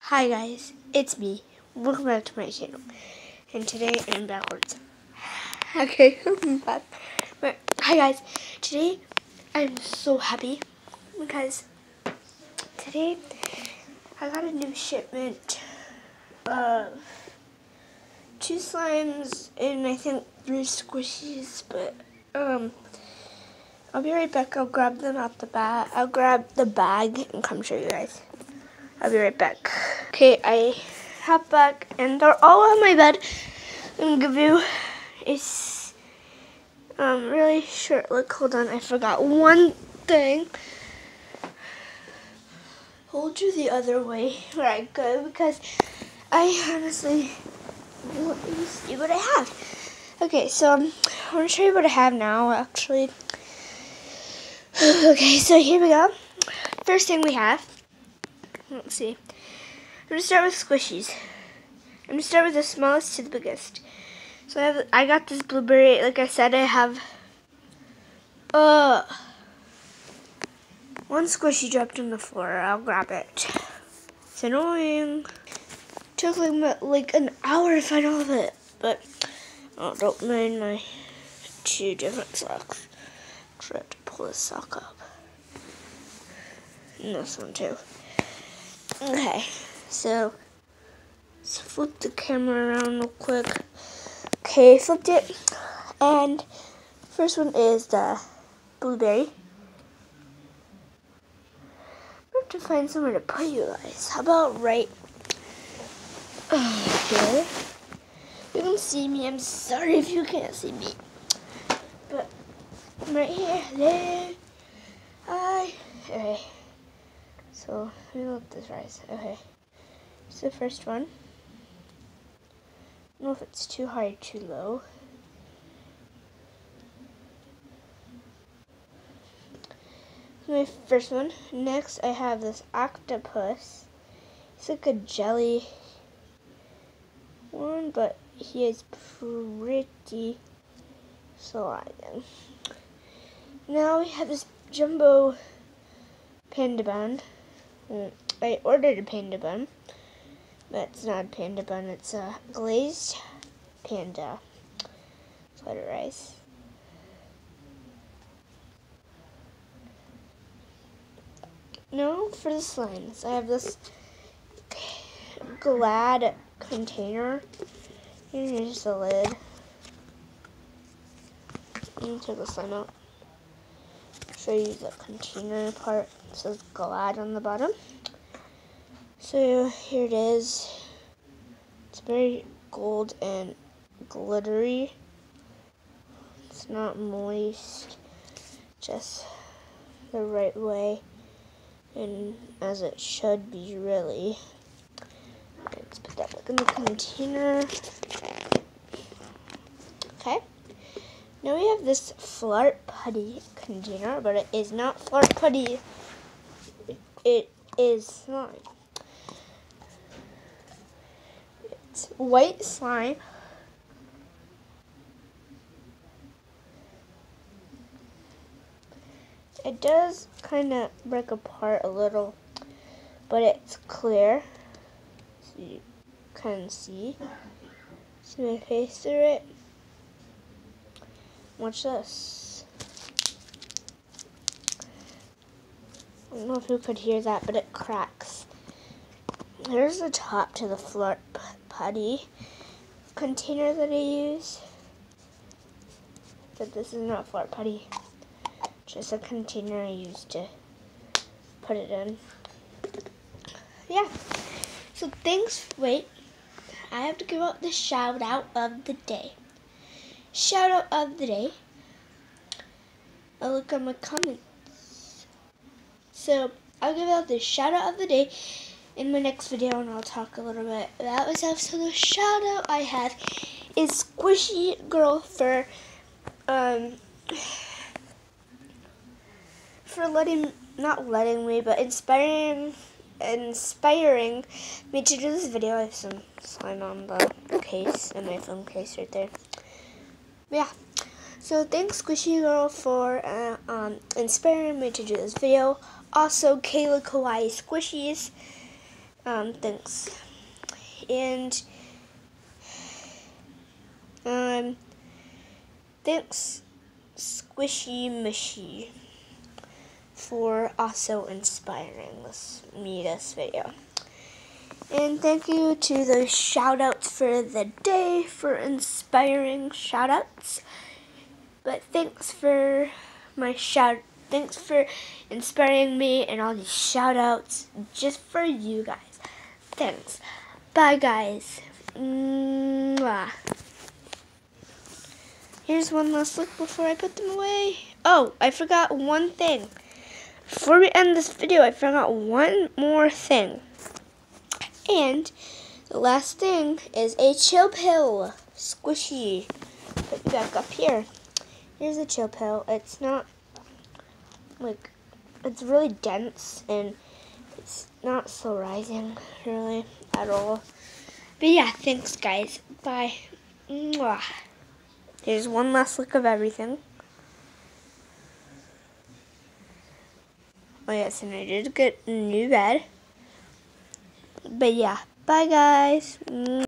Hi guys, it's me. Welcome back to my channel. And today I'm backwards. Okay, I'm back. But, hi guys, today I'm so happy because today I got a new shipment of 2 slimes and I think 3 squishies, but I'll be right back. I'll grab them out the bag. I'll grab the bag and come show you guys. I'll be right back. Okay, I hop back and they're all on my bed. I'm gonna give you a really short look. Hold on, I forgot one thing. Hold you the other way where I go because I honestly want you to see what I have. Okay, so I'm gonna show you what I have now actually. Okay, so here we go. First thing we have. Let's see. I'm going to start with squishies. I'm going to start with the smallest to the biggest. So I got this blueberry. Like I said, I have one squishy dropped on the floor. I'll grab it. It's annoying. Took like an hour to find all of it. But don't mind my 2 different socks. Try to pull this sock up. And this one too. Okay, so let's flip the camera around real quick. Okay, flipped it. And first one is the blueberry. I have to find somewhere to put you guys. How about right here? You can see me. I'm sorry if you can't see me. But right here, there. Okay. So let me look this rise. Okay. It's the first one. I don't know if it's too high or too low. My first one. Next, I have this octopus. It's like a jelly one, but he is pretty sliding. Now we have this jumbo panda bun. I ordered a panda bun, but it's not a panda bun. It's a glazed panda fried rice. Now for the slimes, I have this Glad container. Here's the lid. Let me take the slime out. Show you the container part. It says Glad on the bottom. So here it is. It's very gold and glittery. It's not moist, just the right way, and as it should be, really. Let's put that back in the container. Okay. Now we have this Flirt Putty container, but it is not Flirt Putty. It is slime. It's white slime. It does kind of break apart a little, but it's clear, so you can see. See my face through it. Watch this. I don't know if you could hear that, but it cracks. Here's the top to the Flirt Putty container that I use. But this is not Flirt Putty. Just a container I used to put it in. Yeah. So thanks. Wait. I have to give out the shout out of the day. Shout out of the day. I'll look at my comments. So I'll give out the shout out of the day in my next video, and I'll talk a little bit about myself. So the shout out I have is Squishy Girl for inspiring me to do this video. I have some slime on the case and my phone case right there. Yeah. So thanks Squishy Girl for inspiring me to do this video. Also Kayla Kawaii Squishies Thanks. And thanks Squishy Mushy for also inspiring me this video. And thank you to the shout-outs for the day for inspiring shout-outs. But thanks for inspiring me and all these shout-outs just for you guys. Thanks. Bye guys. Mwah. Here's one last look before I put them away. Oh, I forgot one thing. Before we end this video, I forgot one more thing. And the last thing is a chill pill. Squishy. Put it back up here. Here's a chill pill. It's not, like, it's really dense and it's not so rising, really, at all. But yeah, thanks guys. Bye. Mwah. Here's one last look of everything. Oh yes, and I did get a new bed. But yeah, bye guys.